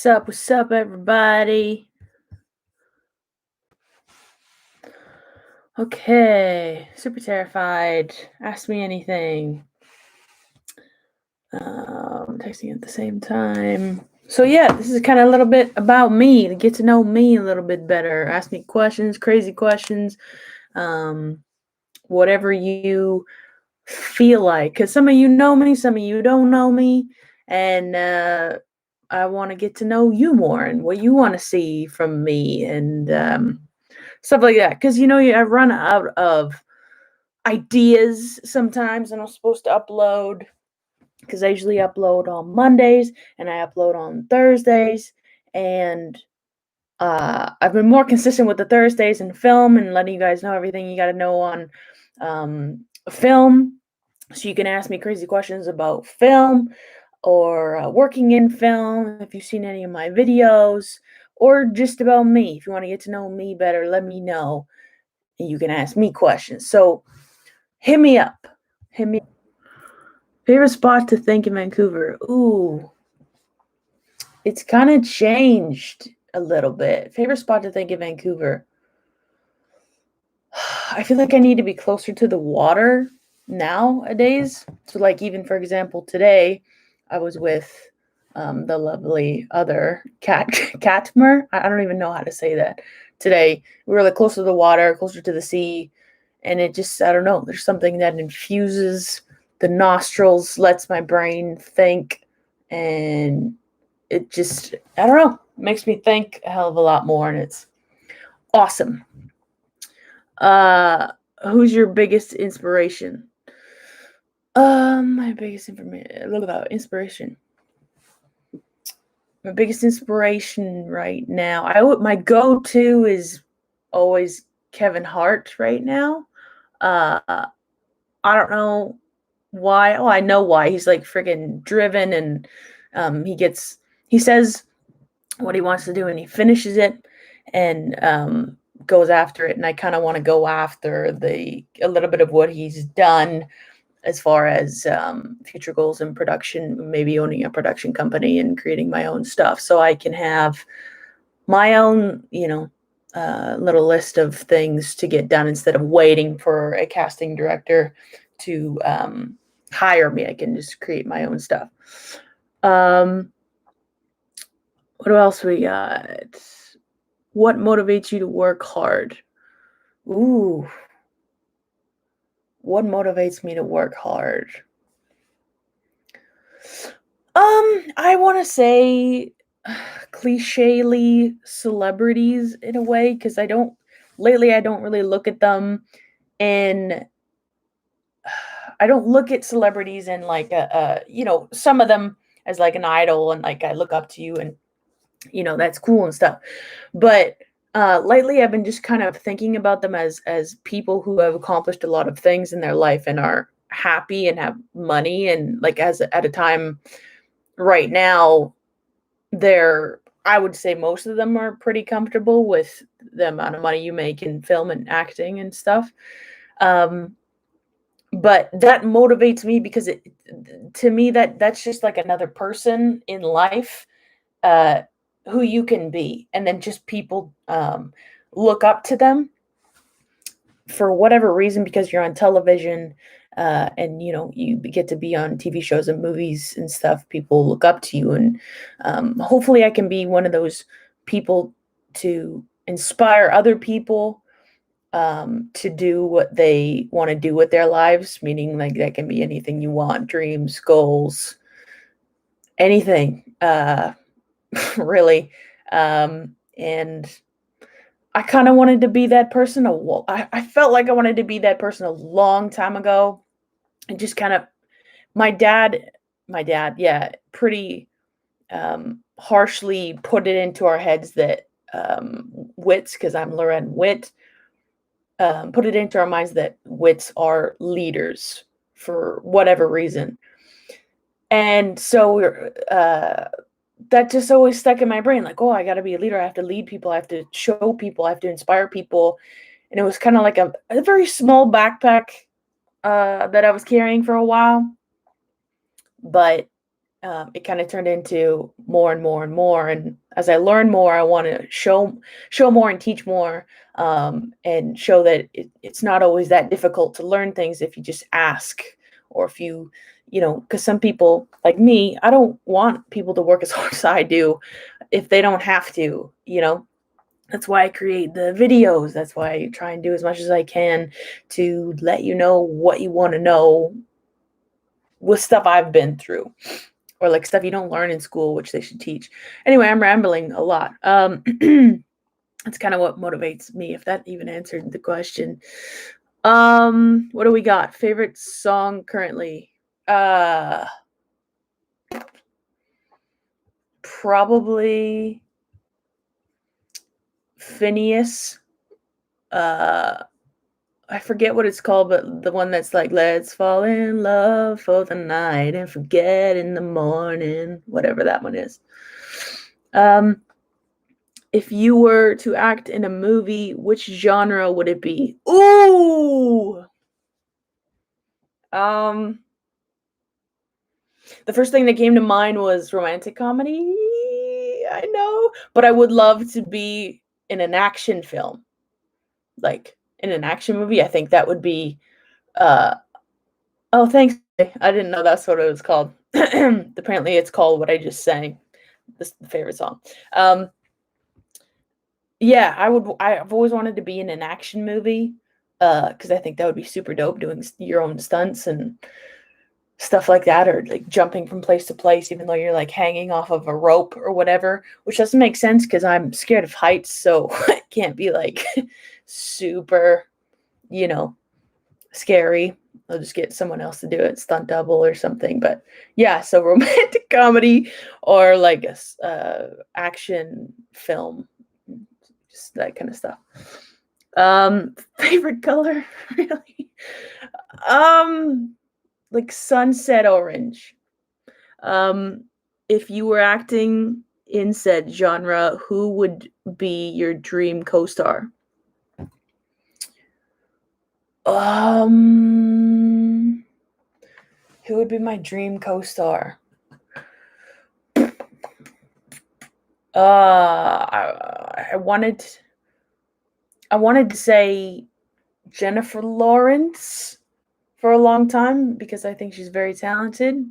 What's up, everybody? Okay, super terrified. Ask me anything. Texting at the same time. So yeah, this is kind of a little bit about me, to get to know me a little bit better. Ask me questions, crazy questions, whatever you feel like. Because some of you know me, some of you don't know me, and I want to get to know you more and what you want to see from me, and stuff like that. Because I run out of ideas sometimes, and I'm supposed to upload, because I usually upload on Mondays and I upload on Thursdays. And I've been more consistent with the Thursdays and film and letting you guys know everything you got to know on film. So you can ask me crazy questions about film or working in film, if you've seen any of my videos, or just about me. If you want to get to know me better, let me know. And you can ask me questions. So hit me up. Favorite spot to think in Vancouver? Ooh, it's kind of changed a little bit. Favorite spot to think in Vancouver? I feel like I need to be closer to the water nowadays. So, like, even for example, today I was with the lovely other Katmer. I don't even know how to say that. Today we were like closer to the water, closer to the sea, and it just, I don't know. There's something that infuses the nostrils, lets my brain think, and it just, I don't know, makes me think a hell of a lot more, and it's awesome. Who's your biggest inspiration? My biggest inspiration. My biggest inspiration right now, my go-to is always Kevin Hart right now. I don't know why. Oh, I know why. He's like freaking driven, and he says what he wants to do and he finishes it, and goes after it. And I kind of want to go after a little bit of what he's done as far as future goals in production, maybe owning a production company and creating my own stuff, so I can have my own, little list of things to get done instead of waiting for a casting director to hire me. I can just create my own stuff. What else we got? What motivates you to work hard? Ooh. What motivates me to work hard? I want to say clichély celebrities in a way, because I don't really look at them, and I don't look at celebrities in like some of them as like an idol, and like I look up to you, and that's cool and stuff. But lately I've been just kind of thinking about them as people who have accomplished a lot of things in their life and are happy and have money, and like at a time right now, I would say most of them are pretty comfortable with the amount of money you make in film and acting and stuff. But that motivates me because to me, that's just like another person in life, who you can be, and then just people look up to them for whatever reason, because you're on television, and you get to be on TV shows and movies and stuff. People look up to you, and hopefully I can be one of those people to inspire other people to do what they want to do with their lives, meaning like that can be anything you want, dreams, goals, anything, really. And I kind of wanted to be that person. I felt like I wanted to be that person a long time ago. And just kind of, my dad, yeah, pretty harshly put it into our heads that wits, because I'm Loren Witt, put it into our minds that wits are leaders for whatever reason. And so that just always stuck in my brain, like, oh, I got to be a leader. I have to lead people. I have to show people. I have to inspire people. And it was kind of like a very small backpack that I was carrying for a while. But it kind of turned into more and more and more. And as I learn more, I want to show more and teach more, and show that it's not always that difficult to learn things if you just ask, or if you, because some people like me, I don't want people to work as hard as I do if they don't have to. That's why I create the videos. That's why I try and do as much as I can to let you know what you want to know with stuff I've been through, or like stuff you don't learn in school, which they should teach. Anyway, I'm rambling a lot. That's kind of what motivates me, if that even answered the question. What do we got? Favorite song currently? Probably Phineas. I forget what it's called, but the one that's like, let's fall in love for the night and forget in the morning, whatever that one is. If you were to act in a movie, which genre would it be? Ooh! The first thing that came to mind was romantic comedy. I know, but I would love to be in an action film, like in an action movie. I think that would be. Oh, thanks. I didn't know that's what it was called. Apparently, it's called what I just sang. This is the favorite song. Yeah, I've always wanted to be in an action movie, because I think that would be super dope, doing your own stunts and stuff like that, or like jumping from place to place, even though you're like hanging off of a rope or whatever, which doesn't make sense because I'm scared of heights, so it can't be like super, scary. I'll just get someone else to do it, stunt double or something. But yeah, so romantic comedy or like a action film, just that kind of stuff. Favorite color, really? Like sunset orange. If you were acting in said genre, who would be your dream co-star? Who would be my dream co-star? I wanted to say Jennifer Lawrence for a long time because I think she's very talented.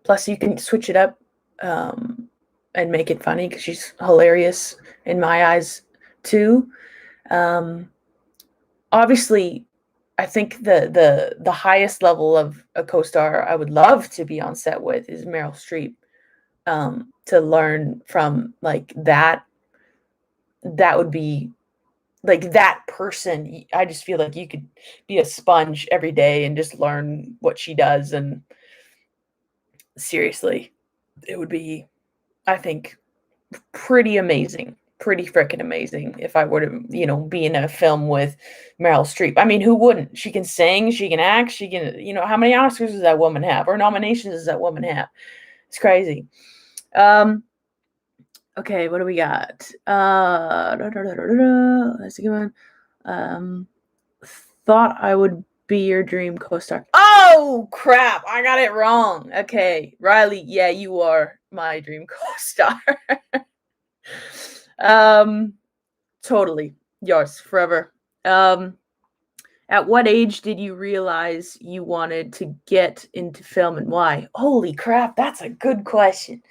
Plus, you can switch it up and make it funny because she's hilarious in my eyes too. Obviously, I think the highest level of a co-star I would love to be on set with is Meryl Streep. To learn from like that would be like that person. I just feel like you could be a sponge every day and just learn what she does, and seriously, it would be, I think, pretty amazing, pretty freaking amazing if I were to, be in a film with Meryl Streep. I mean, who wouldn't? She can sing, she can act, she can, how many Oscars does that woman have, or nominations does that woman have? It's crazy. Okay, what do we got? That's a good one. Thought I would be your dream co-star. Oh crap! I got it wrong. Okay, Riley. Yeah, you are my dream co-star. Totally yours forever. At what age did you realize you wanted to get into film, and why? Holy crap, that's a good question.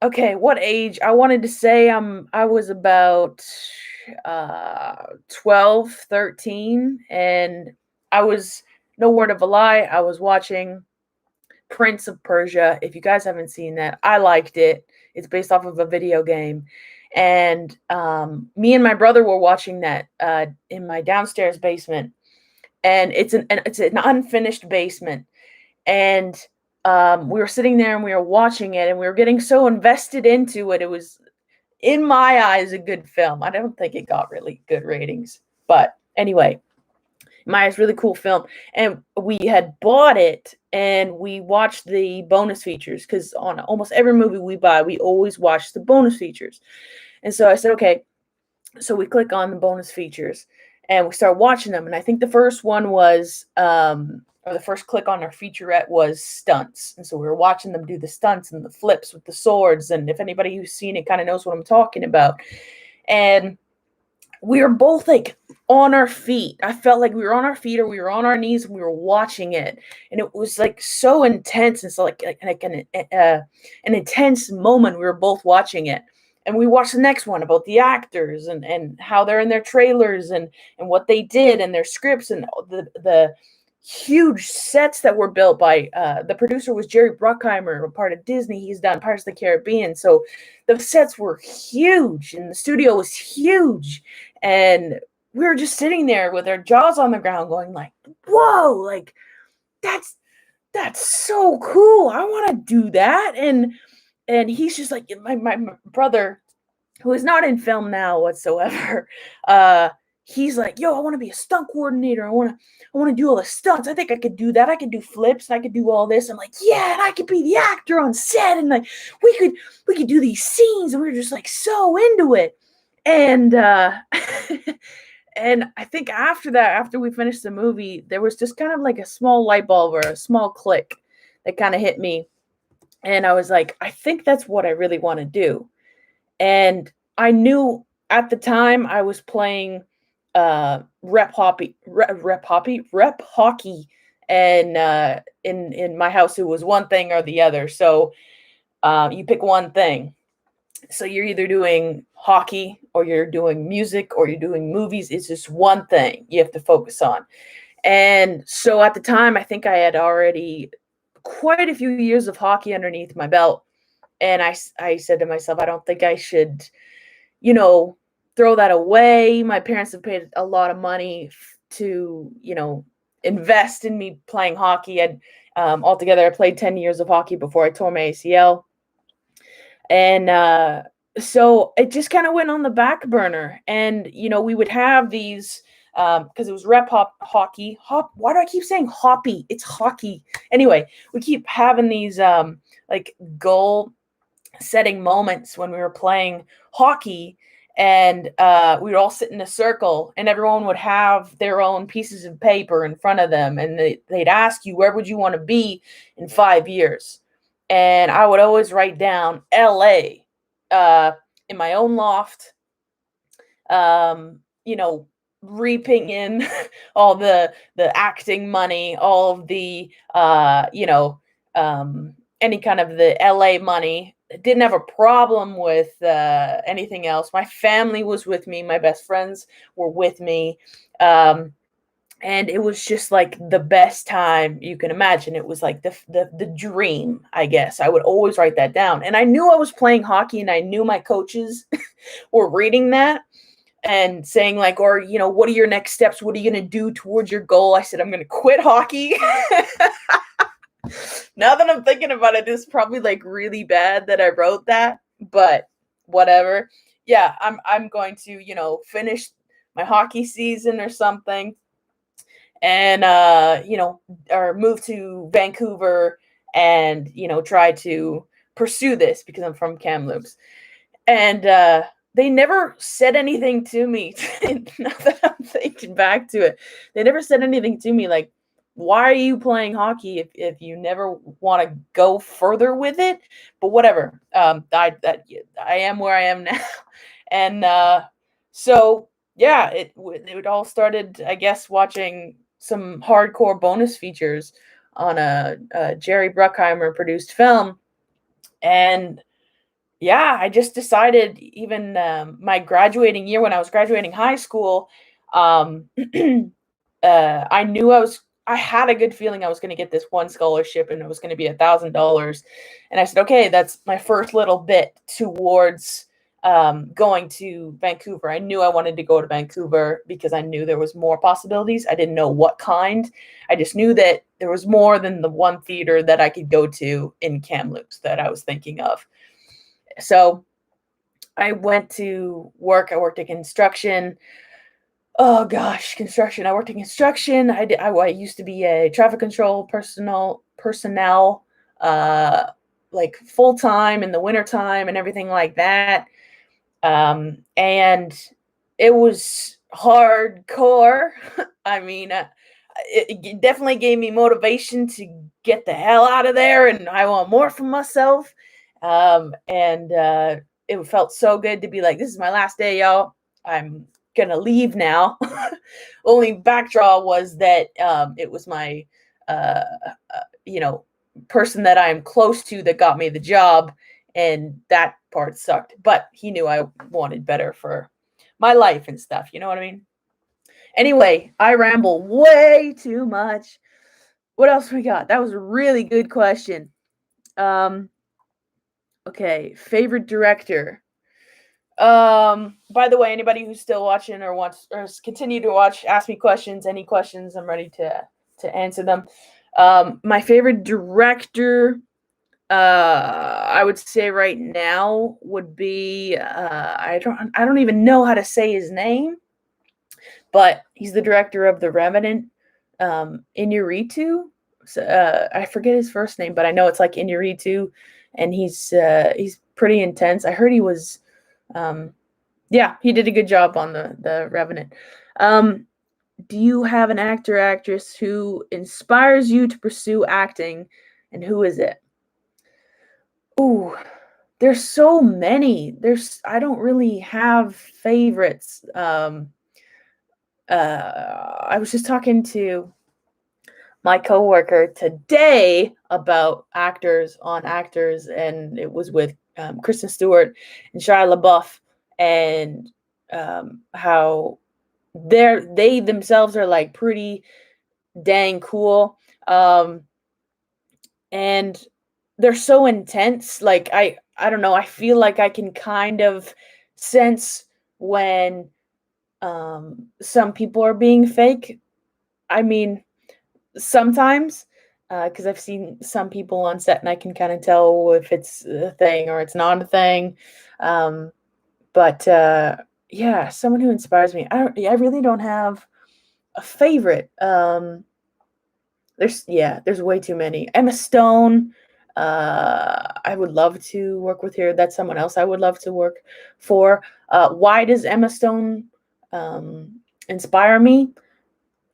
Okay, what age? I wanted to say I was about 12, 13, and I was, no word of a lie, I was watching Prince of Persia. If you guys haven't seen that, I liked it. It's based off of a video game. And me and my brother were watching that in my downstairs basement. And it's an unfinished basement. And we were sitting there and we were watching it and we were getting so invested into it. It was, in my eyes, a good film. I don't think it got really good ratings. But anyway, in my eyes, really cool film. And we had bought it and we watched the bonus features because on almost every movie we buy, we always watch the bonus features. And so I said, okay. So we click on the bonus features and we start watching them. And I think the first one was or the first click on our featurette was stunts. And so we were watching them do the stunts and the flips with the swords. And if anybody who's seen it kind of knows what I'm talking about. And we were both like on our feet. I felt like we were on our feet or we were on our knees and we were watching it. And it was like so intense. And so like an intense moment. We were both watching it. And we watched the next one about the actors and how they're in their trailers and what they did and their scripts and the huge sets that were built by the producer was Jerry Bruckheimer, a part of Disney. He's done Pirates of the Caribbean. So the sets were huge and the studio was huge. And we were just sitting there with our jaws on the ground going like, whoa, like that's so cool. I want to do that. And he's just like, my brother, who is not in film now whatsoever, he's like, yo, I want to be a stunt coordinator. I want to do all the stunts. I think I could do that. I could do flips. And I could do all this. I'm like, yeah, and I could be the actor on set. And like, we could do these scenes. And we were just like so into it. And, and I think after that, after we finished the movie, there was just kind of like a small light bulb or a small click that kind of hit me. And I was like, I think that's what I really want to do. And I knew at the time I was playing rep hockey, and in my house it was one thing or the other. So you pick one thing. So you're either doing hockey or you're doing music or you're doing movies. It's just one thing you have to focus on. And so at the time, I think I had already quite a few years of hockey underneath my belt. And I said to myself, I don't think I should, throw that away. My parents have paid a lot of money to, invest in me playing hockey. Altogether, I played 10 years of hockey before I tore my ACL. And so it just kind of went on the back burner. And, we would have these, because it was rep hockey. Why do I keep saying hoppy? It's hockey. Anyway, we keep having these like goal setting moments when we were playing hockey, and we would all sit in a circle and everyone would have their own pieces of paper in front of them, and they'd ask you, where would you want to be in 5 years? And I would always write down LA in my own loft, reaping in all the acting money, all of the any kind of the LA money. Didn't have a problem with anything else. My family was with me. My best friends were with me. And it was just like the best time you can imagine. It was like the dream, I guess. I would always write that down. And I knew I was playing hockey, and I knew my coaches were reading that and saying like, or, what are your next steps? What are you going to do towards your goal? I said, I'm going to quit hockey. Now that I'm thinking about it, it's probably like really bad that I wrote that, but whatever. Yeah, I'm going to, finish my hockey season or something, and or move to Vancouver and, try to pursue this because I'm from Kamloops. And they never said anything to me. Now that I'm thinking back to it, they never said anything to me like, why are you playing hockey if you never want to go further with it? But whatever. I am where I am now. And so, yeah, it all started, I guess, watching some hardcore bonus features on a Jerry Bruckheimer produced film. And yeah, I just decided, even my graduating year, when I was graduating high school, I knew I had a good feeling I was going to get this one scholarship, and it was going to be $1,000. And I said, okay, that's my first little bit towards going to Vancouver. I knew I wanted to go to Vancouver because I knew there was more possibilities. I didn't know what kind. I just knew that there was more than the one theater that I could go to in Kamloops that I was thinking of. So I went to work. I worked in construction. Oh gosh, construction. I worked in construction. I used to be a traffic control personnel, like full time in the wintertime and everything like that. And it was hardcore. I mean, it definitely gave me motivation to get the hell out of there, and I want more for myself. And it felt so good to be like, this is my last day, y'all. I'm gonna leave now. Only backdraw was that it was my uh, you know, person that I'm close to that got me the job, and that part sucked. But he knew I wanted better for my life and stuff. You know what I mean? Anyway, I ramble way too much. What else we got? That was a really good question. Okay, favorite director. By the way, anybody who's still watching or wants or continue to watch, ask me questions. Any questions, I'm ready to answer them. My favorite director, I would say right now would be I don't even know how to say his name, but he's the director of The Revenant, Inarritu. So, I forget his first name, but I know it's like Inarritu, and he's pretty intense. I heard he was, yeah, he did a good job on the Revenant. Do you have an actor, actress who inspires you to pursue acting, and who is it? Ooh, there's so many. I don't really have favorites. I was just talking to my coworker today about actors on actors, and it was with Kristen Stewart and Shia LaBeouf, and how they themselves are like pretty dang cool, and they're so intense. Like I don't know. I feel like I can kind of sense when some people are being fake. I mean, sometimes, because I've seen some people on set and I can kind of tell if it's a thing or it's not a thing. But yeah, someone who inspires me. I really don't have a favorite. There's way too many. Emma Stone. I would love to work with her. That's someone else I would love to work for. Why does Emma Stone inspire me?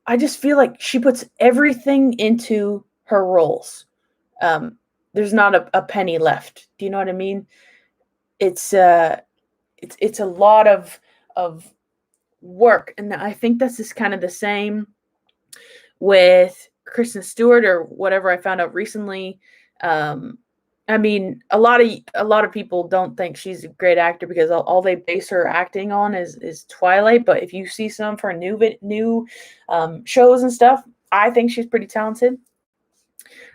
I just feel like she puts everything into her roles. There's not a penny left. Do you know what I mean? It's it's a lot of work, and I think this is kind of the same with Kristen Stewart or whatever I found out recently. I mean, a lot of people don't think she's a great actor because all they base her acting on is Twilight. But if you see some of her new shows and stuff, I think she's pretty talented.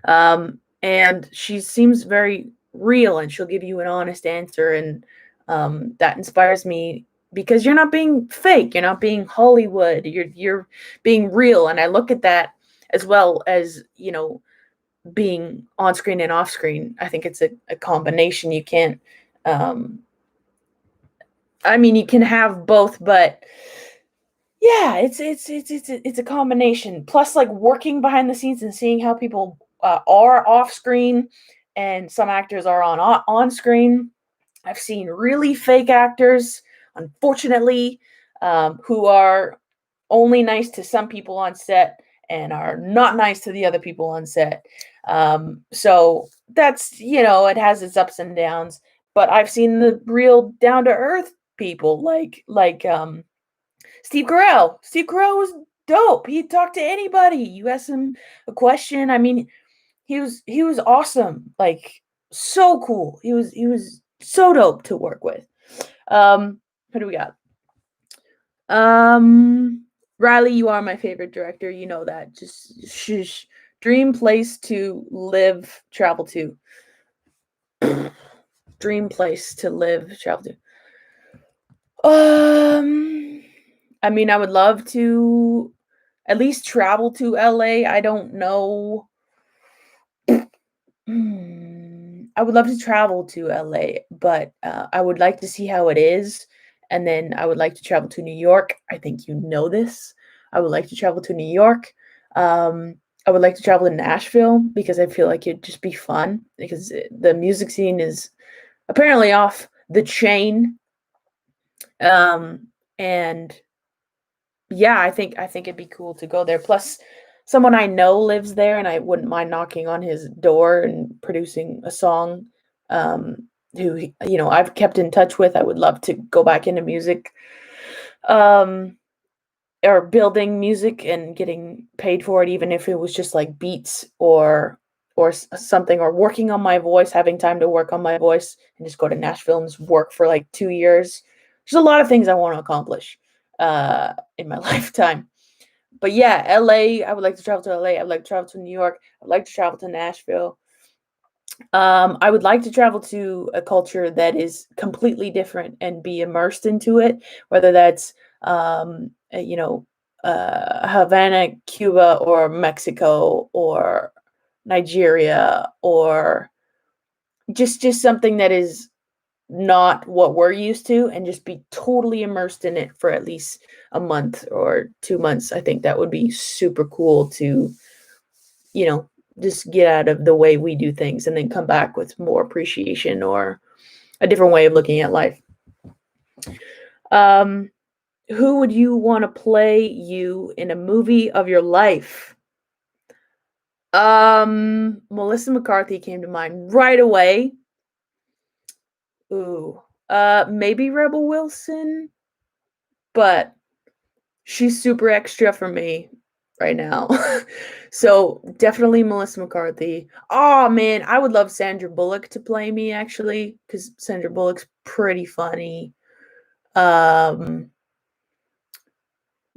And she seems very real, and she'll give you an honest answer, and that inspires me because you're not being fake, you're not being Hollywood, you're being real, and I look at that as well as being on screen and off screen. I think it's a combination. You can't. I mean, you can have both, but yeah, it's a combination. Plus, like working behind the scenes and seeing how people are off screen, and some actors are on screen. I've seen really fake actors, unfortunately, who are only nice to some people on set and are not nice to the other people on set. So that's, it has its ups and downs. But I've seen the real down to earth people like Steve Carell. Steve Carell was dope. He'd talk to anybody. You ask him a question. I mean, he was awesome. Like so cool. He was so dope to work with. Who do we got? Riley, you are my favorite director. You know that. Just shush. Dream place to live, travel to. Dream place to live, travel to. I mean, I would love to at least travel to LA. I don't know. I would love to travel to LA, but I would like to see how it is. And then I would like to travel to New York. I think you know this. I would like to travel to New York. I would like to travel to Nashville because I feel like it'd just be fun because the music scene is apparently off the chain. And yeah, I think it'd be cool to go there. Plus, someone I know lives there, and I wouldn't mind knocking on his door and producing a song. Who I've kept in touch with. I would love to go back into music, um, or building music and getting paid for it, even if it was just like beats or something, or working on my voice, having time to work on my voice, and just go to Nashville and just work for like 2 years. There's a lot of things I want to accomplish in my lifetime. But yeah, LA, I would like to travel to LA. I would like to travel to New York. I'd like to travel to Nashville. I would like to travel to a culture that is completely different and be immersed into it, whether that's, Havana, Cuba, or Mexico, or Nigeria, or just something that is not what we're used to, and just be totally immersed in it for at least a month or 2 months. I think that would be super cool to, you know, just get out of the way we do things and then come back with more appreciation or a different way of looking at life. Who would you want to play you in a movie of your life? Melissa McCarthy came to mind right away. Ooh. Maybe Rebel Wilson, but she's super extra for me right now. So definitely Melissa McCarthy. Oh man, I would love Sandra Bullock to play me, actually, because Sandra Bullock's pretty funny. Wow,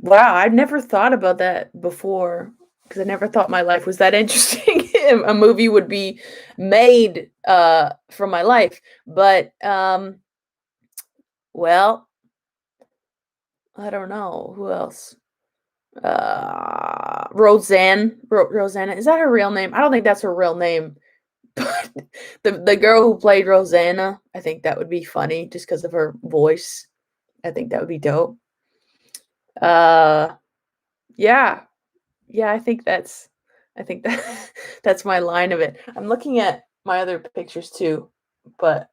I've never thought about that before, because I never thought my life was that interesting. A movie would be made from my life. But well, I don't know. Who else? Rosanna. Is that her real name? I don't think that's her real name. But the girl who played Rosanna, I think that would be funny just because of her voice. I think that would be dope. Yeah. Yeah, I think that that's my line of it. I'm looking at my other pictures too, but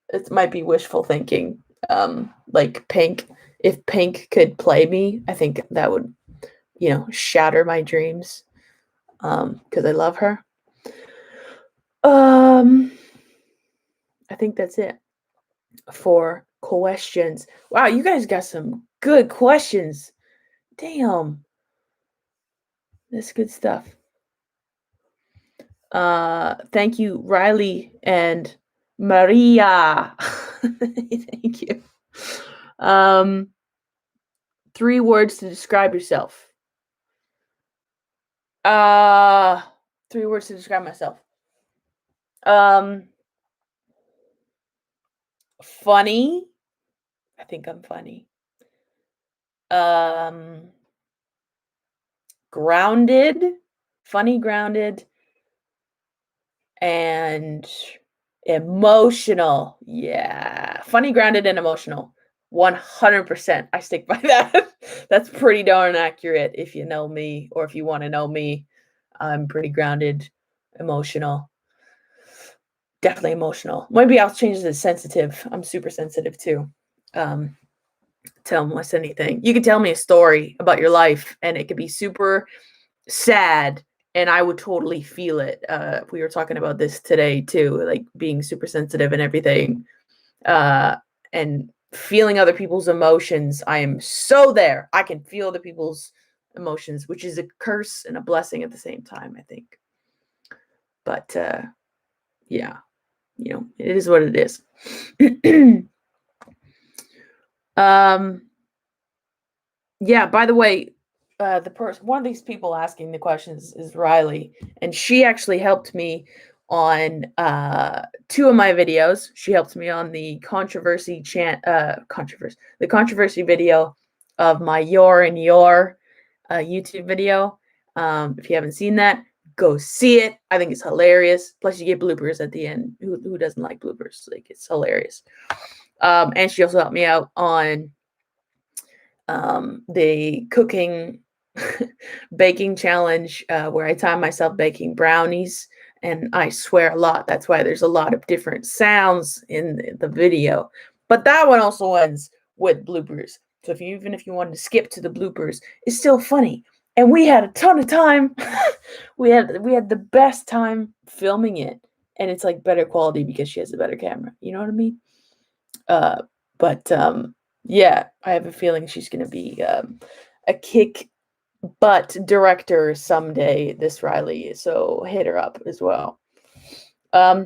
it might be wishful thinking. Like Pink, if Pink could play me, I think that would, shatter my dreams. Because I love her. I think that's it for questions. Wow, you guys got some good questions. Damn. That's good stuff. Thank you, Riley and Maria. Thank you. 3 words to describe yourself. 3 words to describe myself. Funny. I think I'm funny. Grounded. Funny, grounded, and emotional. Yeah. Funny, grounded, and emotional. 100%. I stick by that. That's pretty darn accurate. If you know me, or if you want to know me, I'm pretty grounded, emotional. Definitely emotional. Maybe I'll change it to sensitive. I'm super sensitive too. Tell almost anything. You could tell me a story about your life, and it could be super sad, and I would totally feel it. We were talking about this today too, like being super sensitive and everything, and feeling other people's emotions. I am so there. I can feel other people's emotions, which is a curse and a blessing at the same time, I think. But yeah, it is what it is. Yeah, by the way, one of these people asking the questions is Riley, and she actually helped me on 2 of my videos. She helped me on the controversy video of my Your and Your YouTube video. If you haven't seen that, go see it. I think it's hilarious. Plus, you get bloopers at the end. Who doesn't like bloopers? Like, it's hilarious. And she also helped me out on the cooking baking challenge, where I time myself baking brownies, and I swear a lot. That's why there's a lot of different sounds in the video. But that one also ends with bloopers. So even if you wanted to skip to the bloopers, it's still funny. And we had a ton of time. we had the best time filming it, and it's like better quality because she has a better camera. You know what I mean? But yeah, I have a feeling she's gonna be a kick butt director someday. This Riley, so hit her up as well. I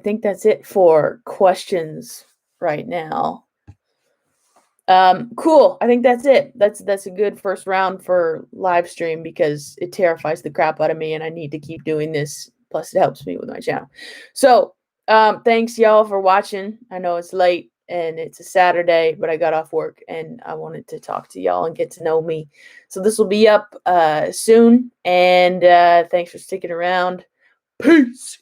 think that's it for questions right now. Cool. I think that's it. That's a good first round for live stream because it terrifies the crap out of me and I need to keep doing this. Plus it helps me with my channel. So, thanks y'all for watching. I know it's late and it's a Saturday, but I got off work and I wanted to talk to y'all and get to know me. So this will be up soon, and thanks for sticking around. Peace.